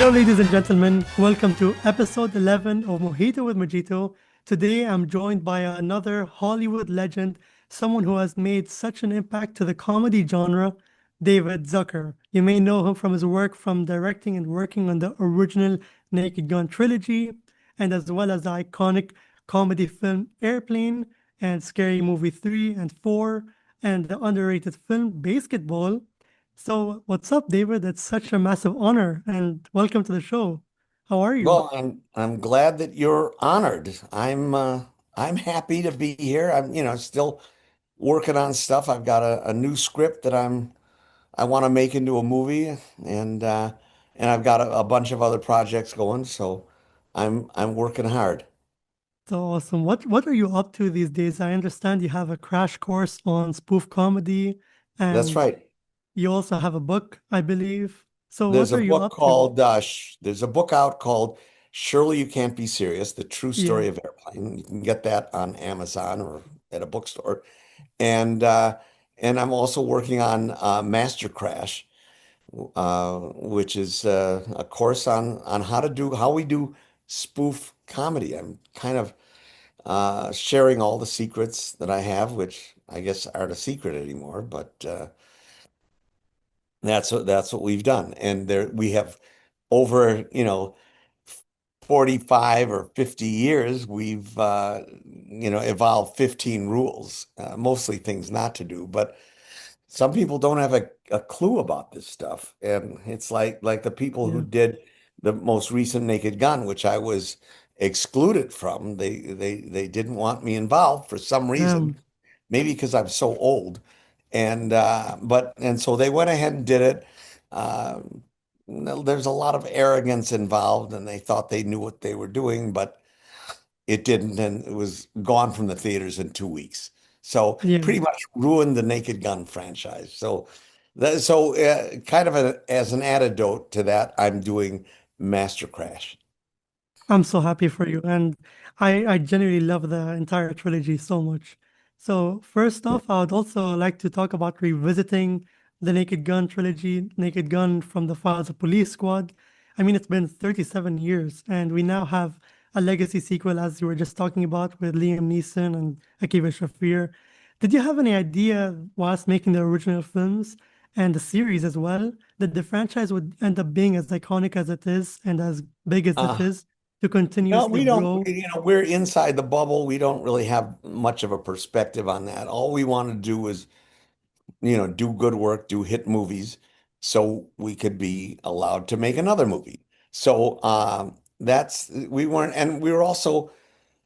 Hello, ladies and gentlemen. Welcome to episode 11 of Mojito with Majeeto. Today, I'm joined by another Hollywood legend, someone who has made such an impact to the comedy genre, David Zucker. You may know him from his work from directing and working on the original Naked Gun trilogy, and as well as the iconic comedy film Airplane and Scary Movie 3 and 4, and the underrated film BASEketball. So, what's up, David? It's such a massive honor, and welcome to the show. How are you? Well, I'm glad that you're honored. I'm happy to be here. I'm, still working on stuff. I've got a new script that I want to make into a movie and I've got a bunch of other projects going, so I'm working hard. So awesome. What are you up to these days? I understand you have a crash course on spoof comedy, That's and right. you also have a book, I believe. So, what are you up to? There's a book out called Surely You Can't Be Serious, The True Yeah. Story of Airplane. You can get that on Amazon or at a bookstore. And uh, and I'm also working on Master Crash, which is a course on how we do spoof comedy. I'm kind of sharing all the secrets that I have, which I guess aren't a secret anymore, but that's what we've done. And there we have over, 45 or 50 years, we've evolved 15 rules, mostly things not to do, but some people don't have a clue about this stuff. And it's like the people who Yeah. did the most recent Naked Gun, which I was excluded from. They didn't want me involved for some reason, Um, maybe because I'm so old. And so they went ahead and did it. Uh, there's a lot of arrogance involved, and they thought they knew what they were doing, but it didn't, and it was gone from the theaters in 2 weeks. So yeah. pretty much ruined the Naked Gun franchise. Kind of as an antidote to that, I'm doing Master Crash. I'm so happy for you, and I genuinely love the entire trilogy so much. So first off, I would also like to talk about revisiting the Naked Gun trilogy, Naked Gun from the Files of Police Squad. I mean, it's been 37 years, and we now have a legacy sequel, as you were just talking about, with Liam Neeson and Akiva Shafir. Did you have any idea, whilst making the original films and the series as well, that the franchise would end up being as iconic as it is and as big as it Uh, is? To no, continuously we don't, grow. we're inside the bubble. We don't really have much of a perspective on that. All we want to do is do good work, do hit movies, so we could be allowed to make another movie. So that's we weren't, and we were also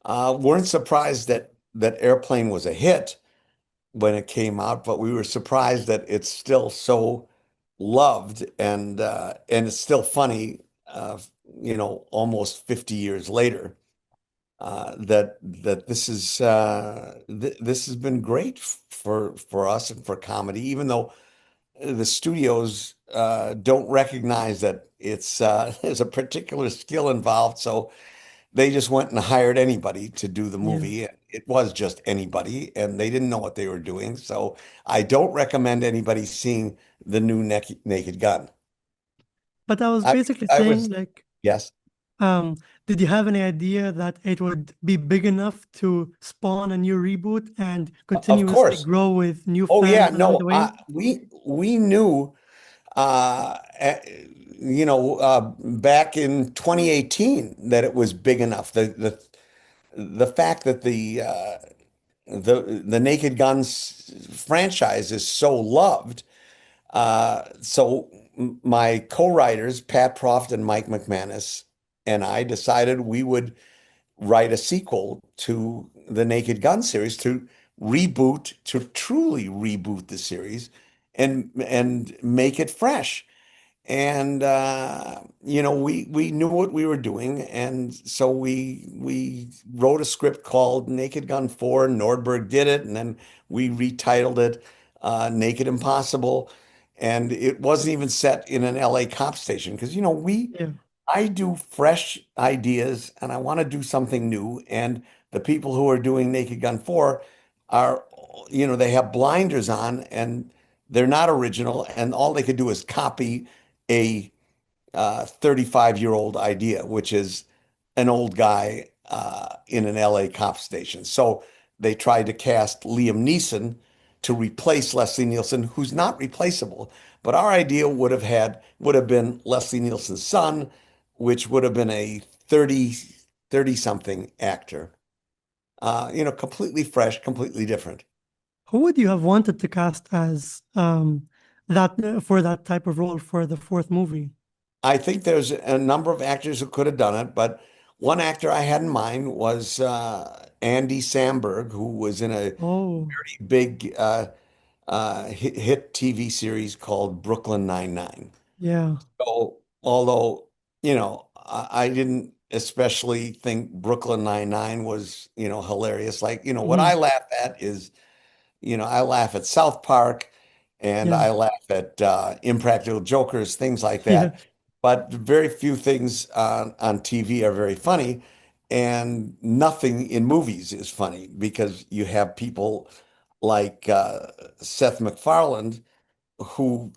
weren't surprised that Airplane was a hit when it came out, but we were surprised that it's still so loved and it's still funny, almost 50 years later. That this has been great for us and for comedy, even though the studios don't recognize that there's a particular skill involved. So they just went and hired anybody to do the Yeah. movie. It was just anybody, and they didn't know what they were doing. So I don't recommend anybody seeing the new Naked Gun. But I was I basically I was saying, like, yes, um, did you have any idea that it would be big enough to spawn a new reboot and of continuously course. grow with new Oh yeah, fans along no, the way? we knew uh, eh, back in 2018 that it was big enough. The fact that the Naked Guns franchise is so loved. So my co-writers, Pat Proft and Mike McManus, and I decided we would write a sequel to the Naked Gun series to truly reboot the series and make it fresh. And we knew what we were doing, and so we wrote a script called Naked Gun 4. Nordberg did it, and then we retitled it Naked Impossible. And it wasn't even set in an LA cop station because we Yeah. I do fresh ideas and I want to do something new. And the people who are doing Naked Gun 4 are, they have blinders on and they're not original. And all they could do is copy a 35-year-old idea, which is an old guy in an LA cop station. So they tried to cast Liam Neeson to replace Leslie Nielsen, who's not replaceable. But our idea would have been Leslie Nielsen's son, which would have been a 30 something actor. Completely fresh, completely different. Who would you have wanted to cast as that for that type of role for the fourth movie? I think there's a number of actors who could have done it, but one actor I had in mind was Andy Samberg, who was in a Oh, very big hit TV series called Brooklyn Nine-Nine. yeah. So, although, I didn't especially think Brooklyn Nine-Nine was, hilarious. Like, what I Mhm. laugh at is I laugh at South Park and Yeah. I laugh at Impractical Jokers, things like Yeah. that. But very few things on TV are very funny, and nothing in movies is funny because you have people like Seth MacFarlane who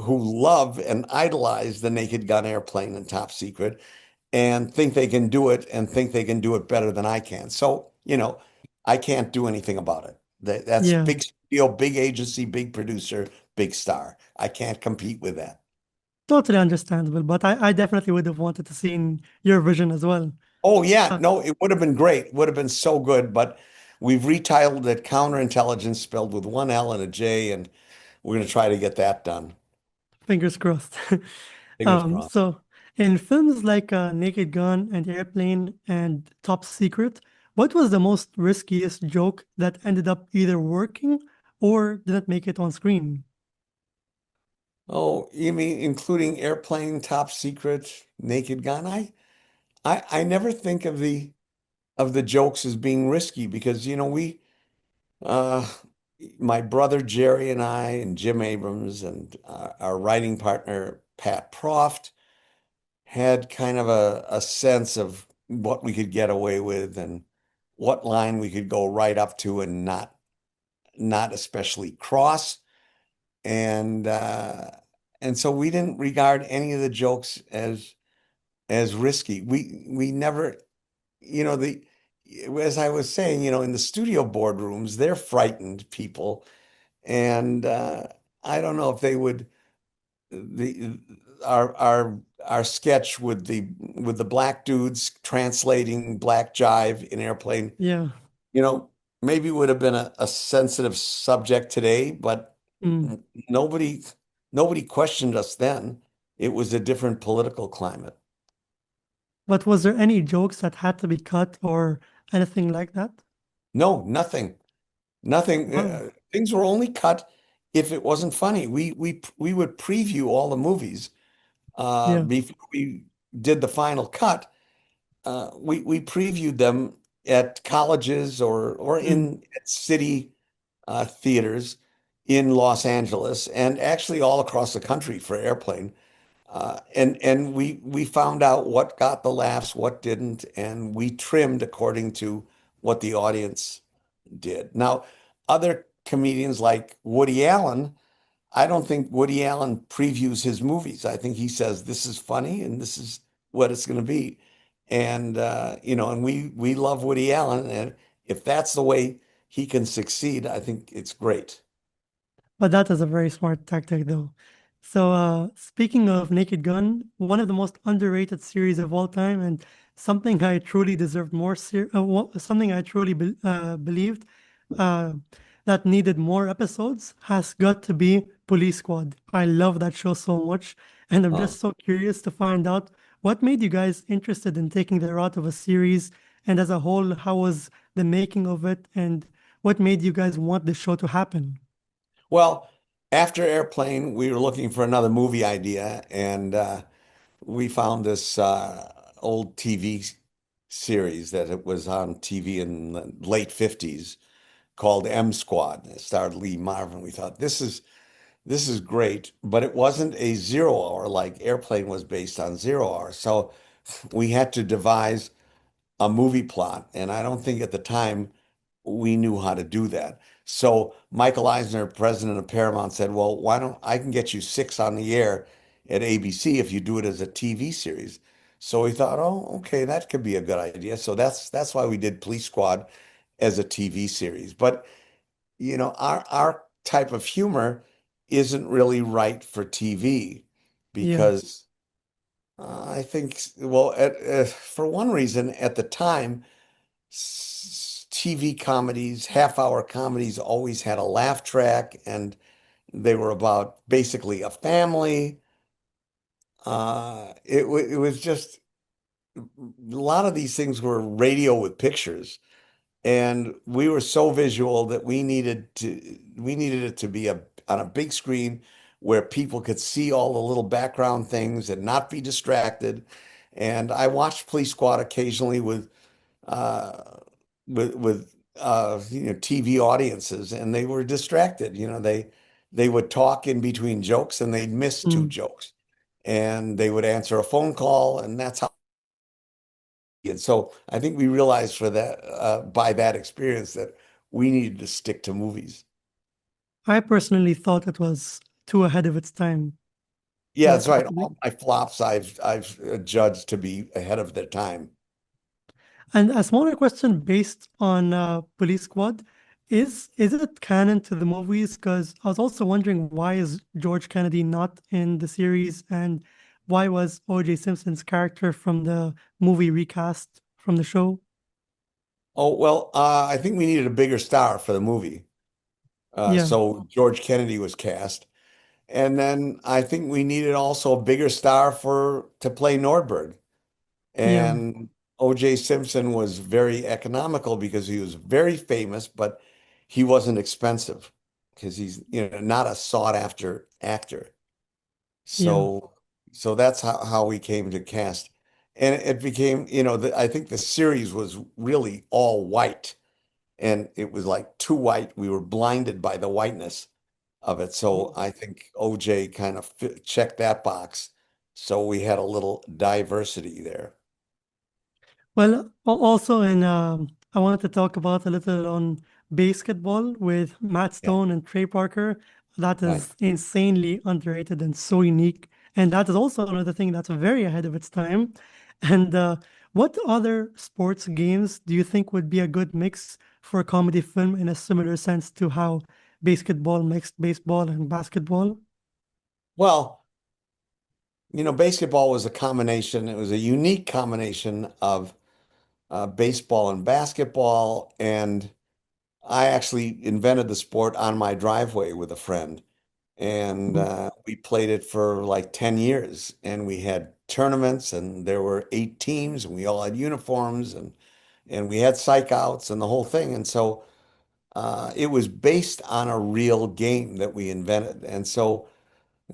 love and idolize the Naked Gun airplane and Top Secret and think they can do it and think they can do it better than I can. So, I can't do anything about it. That's Yeah. big studio, big agency, big producer, big star. I can't compete with that. Totally understandable, but I definitely would have wanted to see your vision as well. Oh yeah, Uh, no, it would have been great. It would have been so good, but we've retitled it Counterintelligence spelled with one L and a J, and we're going to try to get that done. Fingers crossed. Fingers crossed. So in films like Naked Gun and Airplane and Top Secret, what was the most riskiest joke that ended up either working or didn't make it on screen? Oh, you mean including Airplane, Top Secret, Naked Gun? I never think of the jokes as being risky because we uh my brother Jerry and I and Jim Abrams and our writing partner Pat Proft had kind of a sense of what we could get away with and what line we could go right up to and not especially cross and uh and so we didn't regard any of the jokes as risky. We never the as I was saying, in the studio boardrooms, they're frightened people, and I don't know if they would the our sketch with the black dudes translating black jive in Airplane, Yeah. you know, maybe would have been a sensitive subject today, but Mm. nobody nobody questioned us then. It was a different political climate. But was there any jokes that had to be cut or anything like that? No, nothing. Nothing. Wow. Things were only cut if it wasn't funny. We would preview all the movies Yeah. before we did the final cut. We previewed them at colleges or Mm. in at city theaters in Los Angeles and actually all across the country for Airplane. And we found out what got the laughs, what didn't, and we trimmed according to what the audience did. Now, other comedians like Woody Allen, I don't think Woody Allen previews his movies. I think he says this is funny and this is what it's going to be. And and we love Woody Allen, and if that's the way he can succeed, I think it's great. But that is a very smart tactic, though. So, speaking of Naked Gun, one of the most underrated series of all time, and something I truly deserved more, something I truly believed uh, that needed more episodes, has got to be Police Squad. I love that show so much, and I'm Uh, just so curious to find out what made you guys interested in taking the route of a series, and as a whole, how was the making of it, and what made you guys want the show to happen? well, after Airplane, we were looking for another movie idea, and we found this old TV series that it was on TV in the late 50s called M Squad. It starred Lee Marvin. We thought this is great, but it wasn't a 0 hour like Airplane was based on 0 hour. So we had to devise a movie plot, and I don't think at the time we knew how to do that. So Michael Eisner, president of Paramount, said, "Well, why don't I can get you six on the air at ABC if you do it as a TV series. So we thought, oh, okay, that could be a good idea. So that's why we did Police Squad as a TV series. But our type of humor isn't really right for TV Yeah. because I think, well, for one reason, at the time, TV comedies, half-hour comedies always had a laugh track, and they were about basically a family. It was just a lot of these things were radio with pictures. And we were so visual that we needed it to be on a big screen where people could see all the little background things and not be distracted. And I watched Police Squad occasionally uh with TV audiences, and they were distracted. They would talk in between jokes and they'd miss two Mm. jokes. And they would answer a phone call, and that's how. And so I think we realized for that by that experience that we needed to stick to movies. I personally thought it was too ahead of its time, Yeah, but that's right. possibly. All my flops I've judged to be ahead of their time. And a smaller question based on Police Squad is it canon to the movies? Because I was also wondering why is George Kennedy not in the series, and why was O.J. Simpson's character from the movie recast from the show? Oh, well, I think we needed a bigger star for the movie. Yeah, So George Kennedy was cast. And then I think we needed also a bigger star for to play Nordberg. yeah, And O.J. Simpson was very economical because he was very famous, but he wasn't expensive because he's, not a sought after actor. yeah, So, so that's how we came to cast. And it became, I think the series was really all white, and it was like too white. We were blinded by the whiteness of it. So I think OJ kind of checked that box. So we had a little diversity there. Well, also I wanted to talk about a little on basketball with Matt Yeah, Stone and Trey Parker. That right. is insanely underrated and so unique. And that is also another thing that's very ahead of its time. And what other sports games do you think would be a good mix for a comedy film in a similar sense to how basketball mixed baseball and basketball? Well, basketball was a combination. It was a unique combination of baseball and basketball. And I actually invented the sport on my driveway with a friend. And Mm. we played it for like 10 years. And we had tournaments, and there were 8 teams, and we all had uniforms, and we had psych outs and the whole thing. And so it was based on a real game that we invented. And so,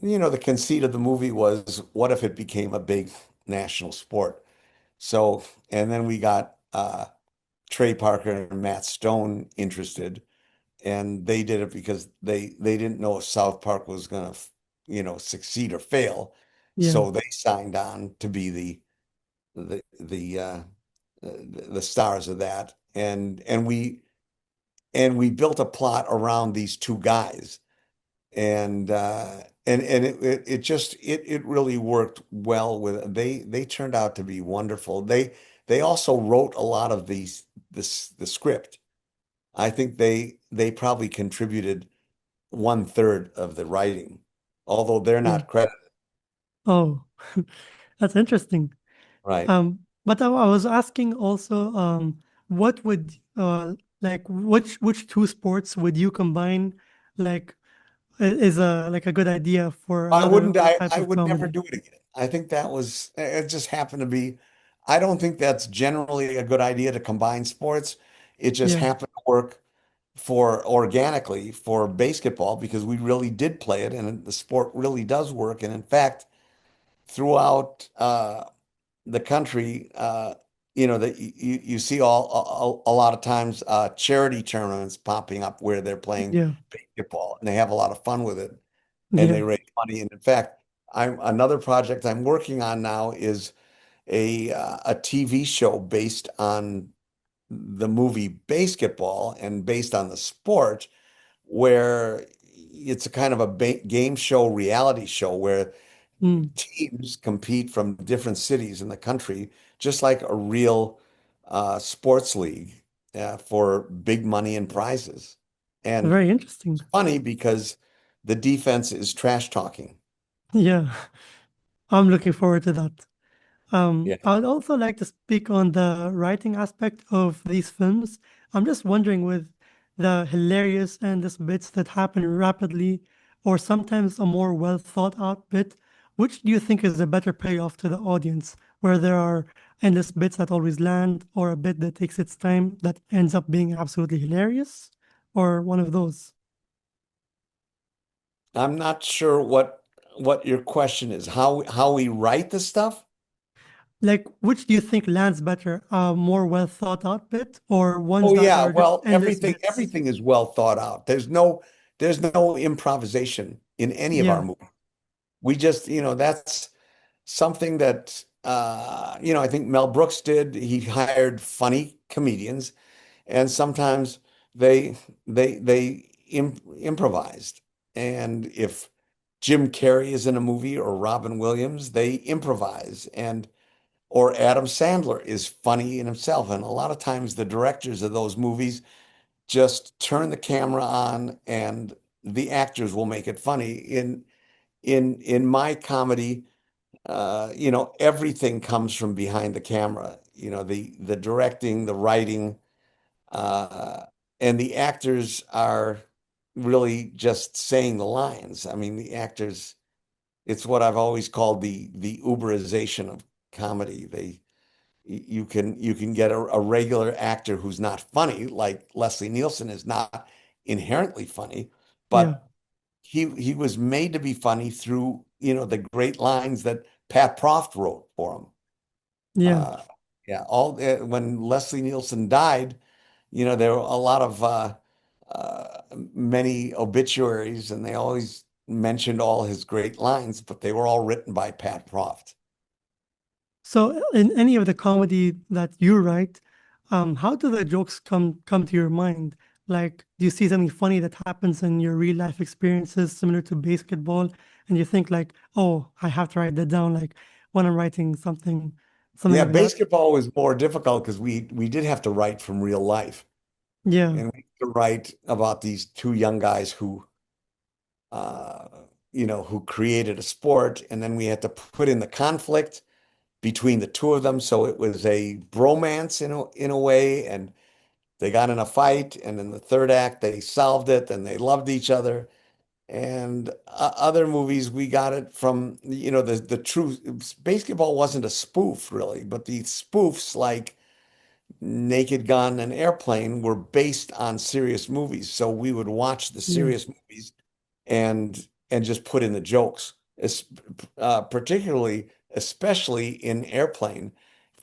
the conceit of the movie was, what if it became a big national sport? So, and then we got Trey Parker and Matt Stone interested, and they did it because they didn't know if South Park was going to, succeed or fail. Yeah, So they signed on to be the stars of that, and we built a plot around these two guys, and it just it really worked well with they turned out to be wonderful. They also wrote a lot of the script. I think they probably contributed 1/3 of the writing, although they're yeah. not credited. Oh, that's interesting. Right. But I was asking also, what would like which two sports would you combine? Like, is a like a good idea for I another wouldn't, I, type I of would never comedy? do it again. I think that was, it just happened to be, I don't think that's generally a good idea to combine sports. It just Yeah, happened to work for organically for basketball because we really did play it, and the sport really does work. And in fact, throughout the country, that you see a lot of times charity tournaments popping up where they're playing yeah, basketball, and they have a lot of fun with it, and yeah, they raise money. And in fact, I'm another project I'm working on now is a TV show based on the movie Basketball and based on the sport, where it's a kind of a game show, reality show where Mm, teams compete from different cities in the country, just like a real sports league for big money and prizes. And very interesting. it's funny because the defense is trash talking. Yeah, I'm looking forward to that. Yeah. I would also like to speak on the writing aspect of these films. I'm just wondering with the hilarious endless bits that happen rapidly, or sometimes a more well thought out bit, which do you think is a better payoff to the audience, where there are endless bits that always land, or a bit that takes its time that ends up being absolutely hilarious, or one of those? I'm not sure what your question is. How we write the stuff? Like, which do you think lands better, a more well thought out bit, or ones Oh that yeah, are just well, endless bits? everything is well thought out. There's no improvisation in any of our Yeah, movies. We just, that's something that I think Mel Brooks did. He hired funny comedians, and sometimes they improvised. And if Jim Carrey is in a movie or Robin Williams, they improvise. And or Adam Sandler is funny in himself. And a lot of times the directors of those movies just turn the camera on and the actors will make it funny. In my comedy, everything comes from behind the camera. The directing, the writing, uh, and the actors are really just saying the lines. I mean, the actors, it's what I've always called the Uberization of comedy. You can get a regular actor who's not funny, like Leslie Nielsen is not inherently funny, yeah, but he was made to be funny through, the great lines that Pat Proft wrote for him. yeah. Uh, yeah, all when Leslie Nielsen died, there were a lot of many obituaries, and they always mentioned all his great lines, but they were all written by Pat Proft. So, in any of the comedy that you write, how do the jokes come to your mind? Like, do you see something funny that happens in your real life experiences, similar to basketball, and you think like, "Oh, I have to write that down." Like when I'm writing something Yeah, like that. basketball was more difficult because we did have to write from real life, Yeah, and we had to write about these two young guys uh, who created a sport, and then we had to put in the conflict between the two of them. So it was a bromance in a way, and they got in a fight, and in the third act they solved it, and they loved each other. And other movies, we got it from, the true basketball wasn't a spoof really, but the spoofs like Naked Gun and Airplane were based on serious movies. So we would watch the yeah. serious movies and just put in the jokes. Particularly, especially in Airplane,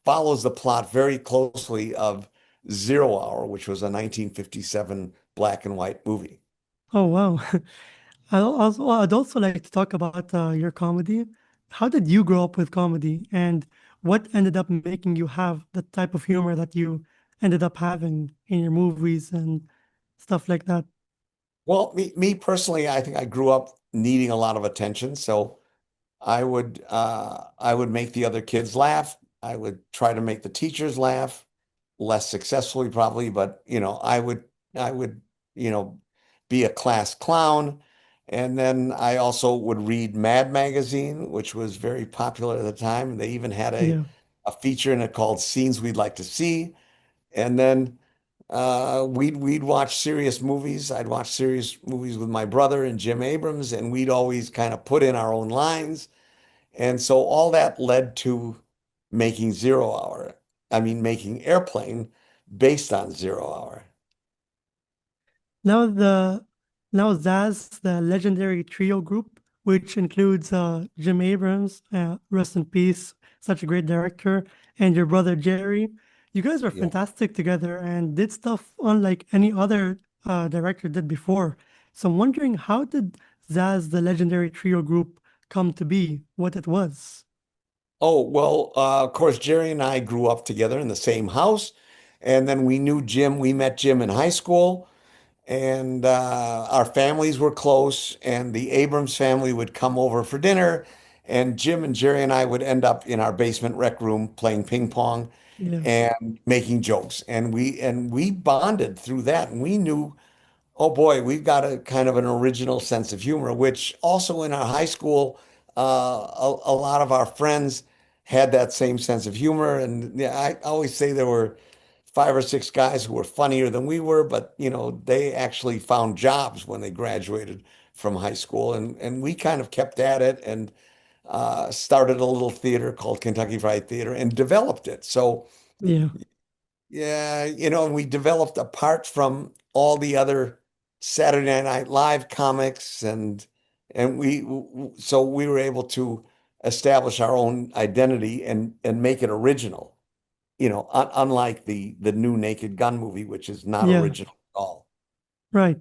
follows the plot very closely of Zero Hour, which was a 1957 black and white movie. Oh wow. I'd also like to talk about your comedy. How did you grow up with comedy, and what ended up making you have the type of humor that you ended up having in your movies and stuff like that? Well, me personally, I think I grew up needing a lot of attention, so I would make the other kids laugh. I would try to make the teachers laugh, less successfully probably, but I would, you know, be a class clown. And then I also would read Mad Magazine, which was very popular at the time. They even had a Yeah. a feature in it called Scenes We'd Like to See. And then we'd watch serious movies. I'd watch serious movies with my brother and Jim Abrams, and we'd always kind of put in our own lines. And so all that led to making Zero Hour. I mean, making Airplane based on Zero Hour. Now the now Zaz, the legendary trio group, which includes Jim Abrams, rest in peace, such a great director, and your brother Jerry. You guys were Yeah. fantastic together and did stuff unlike any other director did before. So I'm wondering, how did Zaz, the legendary trio group, come to be what it was? Oh, well, of course, Jerry and I grew up together in the same house. And then we knew Jim. We met Jim in high school. And our families were close. And the Abrams family would come over for dinner. And Jim and Jerry and I would end up in our basement rec room playing ping pong Yeah. and making jokes. And we bonded through that. And we knew, oh boy, we've got a kind of an original sense of humor, which also in our high school, a lot of our friends had that same sense of humor. And yeah, I always say there were five or six guys who were funnier than we were, but they actually found jobs when they graduated from high school, and we kind of kept at it and started a little theater called Kentucky Fried Theater and developed it. So Yeah. yeah, and we developed apart from all the other Saturday Night Live comics and so we were able to establish our own identity and make it original, unlike the new Naked Gun movie, which is not Yeah. original at all. Right.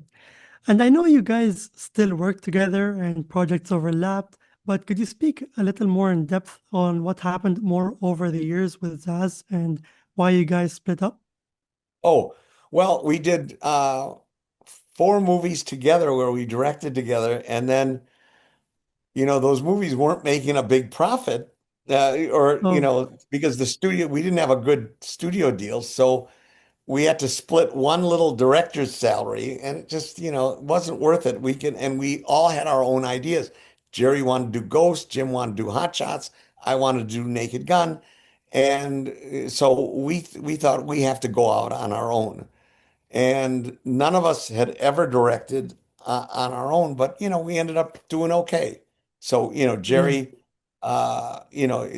And I know you guys still work together and projects overlapped, but could you speak a little more in depth on what happened more over the years with Zaz and why you guys split up? Oh, well, we did four movies together where we directed together, and then those movies weren't making a big profit, or Oh, because we didn't have a good studio deal, so we had to split one little director's salary, and it just, it wasn't worth it. And we all had our own ideas. Jerry wanted to do Ghost, Jim wanted to do Hot Shots, I wanted to do Naked Gun, and so we thought we have to go out on our own. And none of us had ever directed on our own, but we ended up doing okay. So, yeah.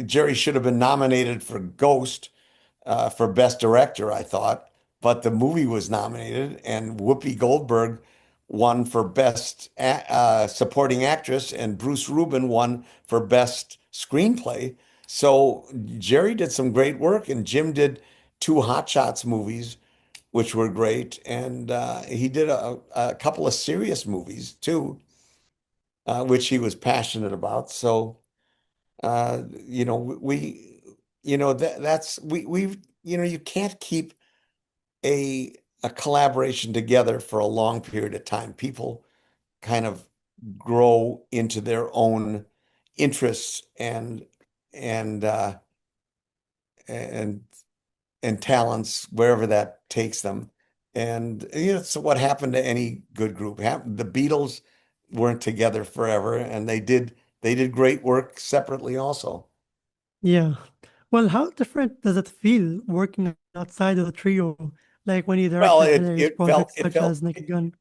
Jerry should have been nominated for Ghost for Best Director, I thought, but the movie was nominated, and Whoopi Goldberg won for Best Supporting Actress, and Bruce Rubin won for Best Screenplay. So Jerry did some great work, and Jim did two Hot Shots movies, which were great, and he did a couple of serious movies too, which he was passionate about. So we, that's we you can't keep a a collaboration together for a long period of time. People kind of grow into their own interests and uh, and and talents wherever that takes them. And so what happened to any good group? The Beatles weren't together forever, and they did great work separately also. Yeah. Well, how different does it feel working outside of the trio, like when you Well, directed hilarious projects such as Naked Gun?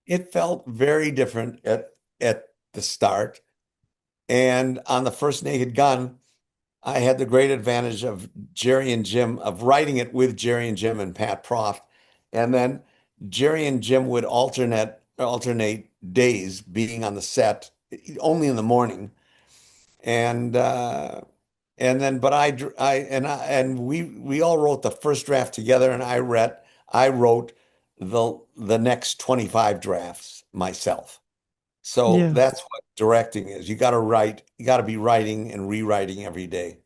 it felt very different at the start. And on the first Naked Gun, I had the great advantage of Jerry and Jim, of writing it with Jerry and Jim and Pat Proft. And then Jerry and Jim would alternate days being on the set only in the morning. And but we all wrote the first draft together, and I wrote the next 25 drafts myself. So Yeah. that's what directing is. You got to be writing and rewriting every day.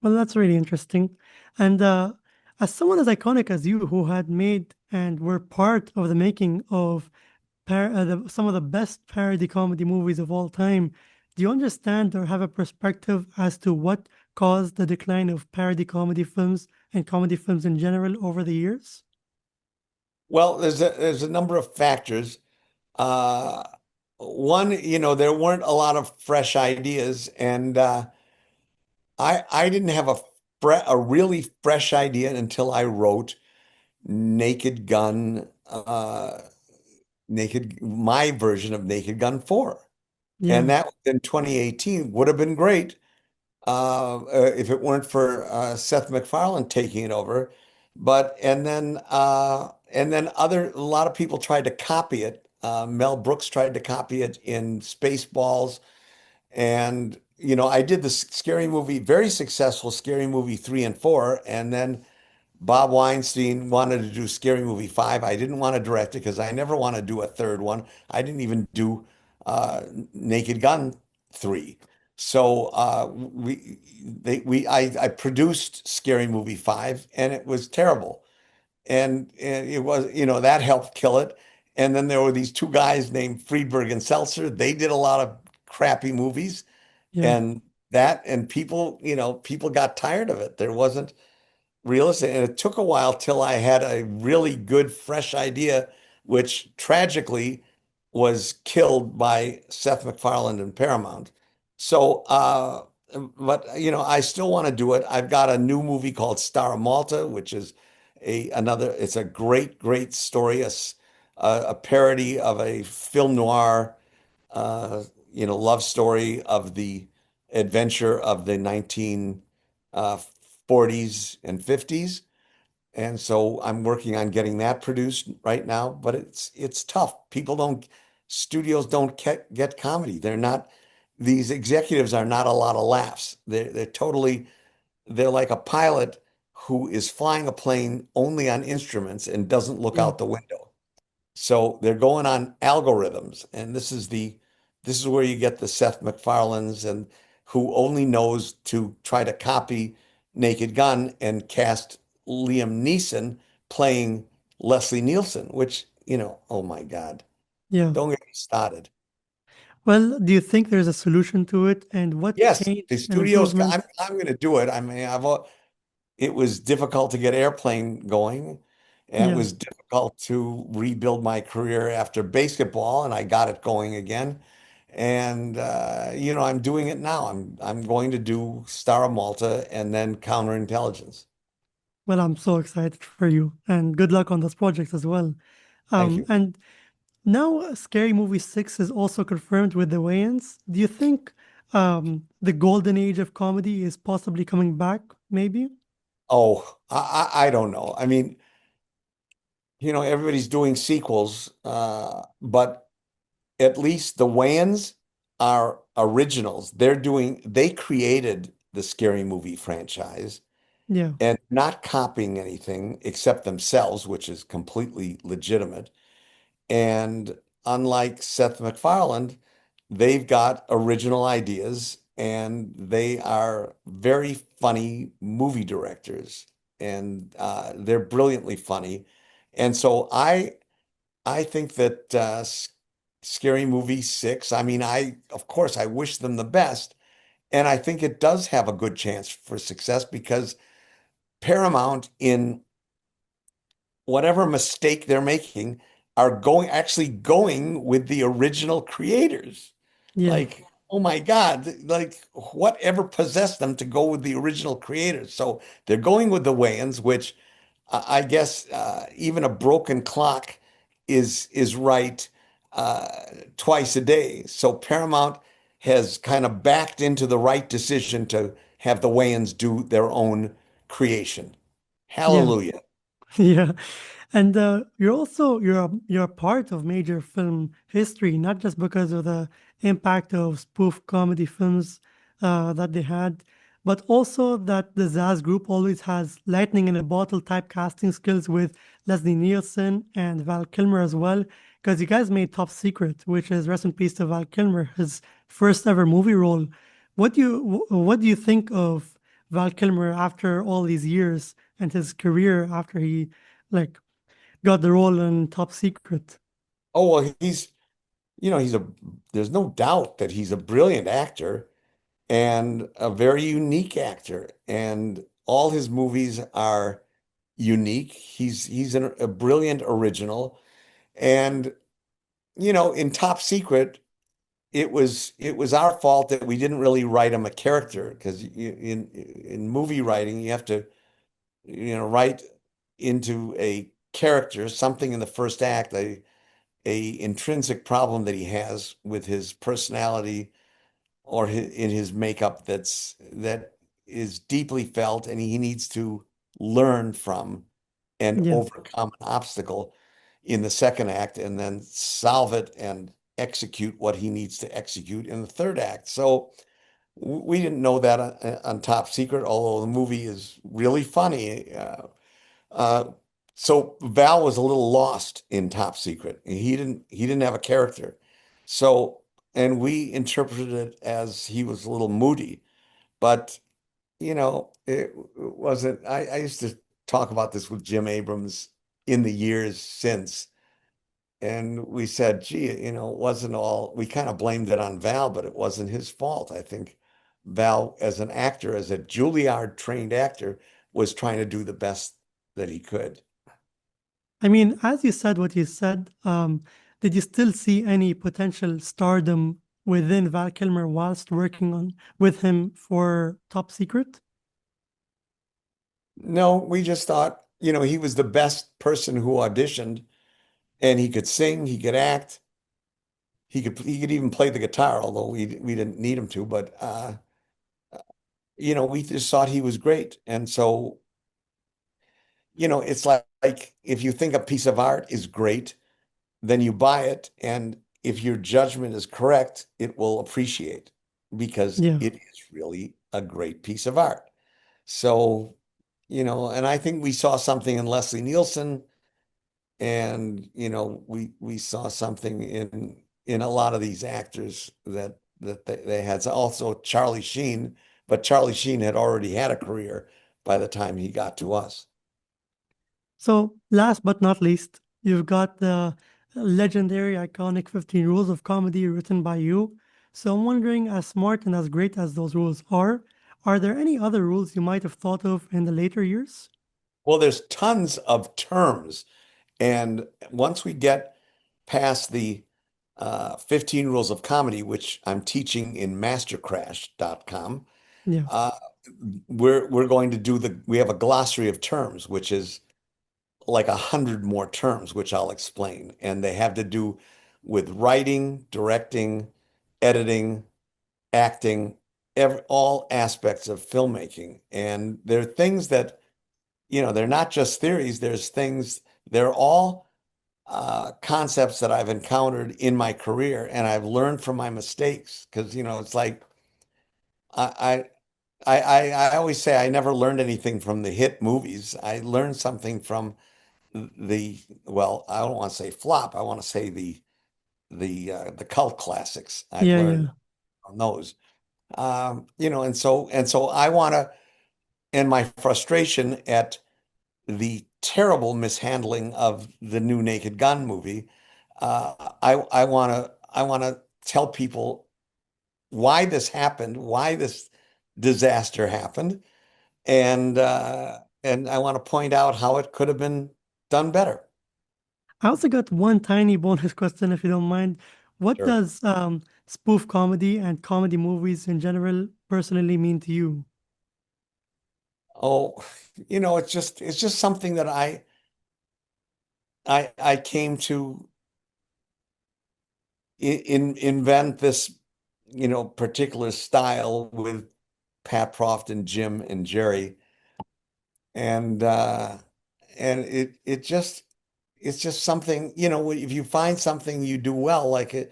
Well, that's really interesting. And as someone as iconic as you, who had made and were part of the making of some of the best parody comedy movies of all time, do you understand or have a perspective as to what caused the decline of parody comedy films and comedy films in general over the years? Well, there's a number of factors. Uh, One, there weren't a lot of fresh ideas, and I didn't have a really fresh idea until I wrote Naked Gun, my version of Naked Gun 4. And Yeah, that was in 2018 would have been great if it weren't for Seth MacFarlane taking it over. But and then a lot of people tried to copy it. Mel Brooks tried to copy it in Spaceballs, and I did the scary movie, very successful Scary Movie 3 and 4, and then Bob Weinstein wanted to do Scary Movie 5. I didn't want to direct it because I never want to do a third one. I didn't even do Naked Gun 3. So I produced Scary Movie 5, and it was terrible. And it was, that helped kill it. And then there were these two guys named Friedberg and Seltzer. They did a lot of crappy movies, Yeah. and people got tired of it. There wasn't realistic. And it took a while till I had a really good, fresh idea, which tragically was killed by Seth MacFarlane and Paramount. So, but I still want to do it. I've got a new movie called Star of Malta, which is it's a great, great story, a parody of a film noir, uh, love story of the adventure of the 1940s and 50s. And so I'm working on getting that produced right now, but it's tough. Studios don't get comedy. These executives are not a lot of laughs. They're like a pilot who is flying a plane only on instruments and doesn't look Yeah. out the window. So they're going on algorithms, and this is where you get the Seth MacFarlanes and who only knows to try to copy Naked Gun and cast Liam Neeson playing Leslie Nielsen, which, oh my God, Yeah. don't get me started. Well, do you think there's a solution to it? And what Yes, the change and studios, I'm, improvement? I'm going to do it. I mean, it was difficult to get Airplane going. And it Yeah. was difficult to rebuild my career after BASEketball, and I got it going again. And I'm doing it now. I'm going to do Star of Malta and then Counterintelligence. Well, I'm so excited for you and good luck on those projects as well. Thank you. And now Scary Movie 6 is also confirmed with the Wayans. Do you think the golden age of comedy is possibly coming back, maybe? Oh, I don't know. I mean, everybody's doing sequels, but at least the Wayans are originals. They created the Scary Movie franchise. Yeah. And not copying anything except themselves, which is completely legitimate. And unlike Seth MacFarlane, they've got original ideas and they are very funny movie directors and they're brilliantly funny. And so I think that Scary Movie 6, I mean, of course I wish them the best. And I think it does have a good chance for success because Paramount in whatever mistake they're making are actually going with the original creators. Yeah. Like, oh my God, like whatever possessed them to go with the original creators. So they're going with the Wayans, which I guess even a broken clock is right uh, twice a day. So Paramount has kind of backed into the right decision to have the Wayans do their own creation. Yeah. Hallelujah. Yeah. And you're a part of major film history, not just because of the impact of spoof comedy films that they had, but also that the Zaz group always has lightning in a bottle type casting skills with Leslie Nielsen and Val Kilmer as well. Because you guys made Top Secret, which is rest in peace to Val Kilmer, his first ever movie role. What do you think of Val Kilmer after all these years and his career after he like got the role in Top Secret? Oh, well, there's no doubt that he's a brilliant actor and a very unique actor. And all his movies are unique. He's a brilliant original. And, in Top Secret, it was our fault that we didn't really write him a character because in movie writing, you have to, write into a character, something in the first act, a intrinsic problem that he has with his personality or in his makeup that is deeply felt and he needs to learn from and Yeah, overcome an obstacle in the second act and then solve it and execute what he needs to execute in the third act. So we didn't know that on Top Secret, although the movie is really funny. Uh, so Val was a little lost in Top Secret. He didn't have a character. So, and we interpreted it as he was a little moody, but it wasn't. I used to talk about this with Jim Abrams in the years since. And we said, gee, it wasn't all, we kind of blamed it on Val, but it wasn't his fault. I think Val, as an actor, as a Juilliard trained actor, was trying to do the best that he could. I mean, as you said what you said, did you still see any potential stardom within Val Kilmer whilst working on with him for Top Secret? No, we just thought, he was the best person who auditioned, and he could sing, he could act, he could even play the guitar, although we didn't need him to, but we just thought he was great. And so, it's like if you think a piece of art is great, then you buy it, and if your judgment is correct, it will appreciate because Yeah. it is really a great piece of art. So, and I think we saw something in Leslie Nielsen, and we saw something in a lot of these actors that they had. So also Charlie Sheen, but Charlie Sheen had already had a career by the time he got to us. So last but not least, you've got the legendary, iconic 15 Rules of Comedy written by you. So I'm wondering, as smart and as great as those rules are there any other rules you might have thought of in the later years? Well, there's tons of terms, and once we get past the 15 rules of comedy, which I'm teaching in mastercrash.com, Yeah. uh, we're going to we have a glossary of terms, which is like 100 more terms, which I'll explain. And they have to do with writing, directing, editing, acting, all aspects of filmmaking. And they're things that, they're not just theories, they're all concepts that I've encountered in my career, and I've learned from my mistakes. Because, it's like I, I always say I never learned anything from the hit movies. I learned something from well, I don't want to say flop. I want to say the cult classics. I've Yeah, learned yeah. from those. And so I want to, and my frustration at the terrible mishandling of the new Naked Gun movie. I want to tell people why this happened, why this disaster happened, and I want to point out how it could have been done better. I also got one tiny bonus question, if you don't mind. What Sure. does spoof comedy and comedy movies in general personally mean to you? Oh, it's just something that I came to invent this, particular style with Pat Proft and Jim and Jerry, and it's just something, if you find something you do well, like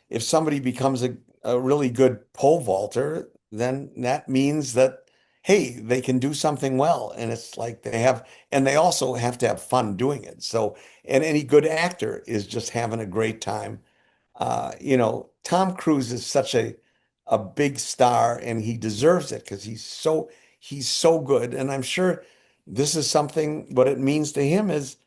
if somebody becomes a really good pole vaulter, then that means that, hey, they can do something well. And it's like and they also have to have fun doing it. So, and any good actor is just having a great time. Tom Cruise is such a big star, and he deserves it because he's so good. And I'm sure this is something, what it means to him is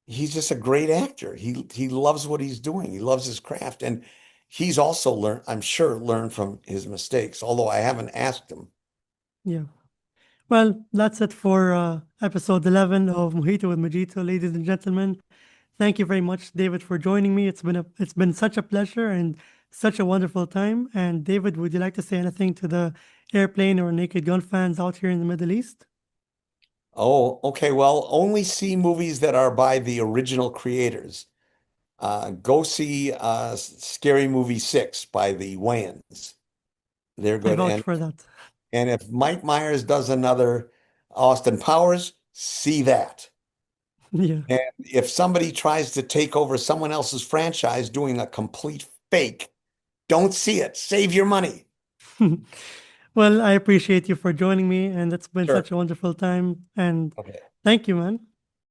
he's just a great actor. He loves what he's doing. He loves his craft, and he's also learned, I'm sure, learned from his mistakes. Although I haven't asked him. Yeah. Well, that's it for episode 11 of Mojito with Mojito, ladies and gentlemen. Thank you very much, David, for joining me. It's been such a pleasure and such a wonderful time. And David, would you like to say anything to the Airplane or Naked Gun fans out here in the Middle East? Oh, okay. Well, only see movies that are by the original creators. Go see Scary Movie 6 by the Wayans. They're I good. vouch And for that. and if Mike Myers does another Austin Powers, see that. Yeah. And if somebody tries to take over someone else's franchise doing a complete fake, don't see it. Save your money. Well, I appreciate you for joining me, and it's been Sure. such a wonderful time. And Okay. thank you, man.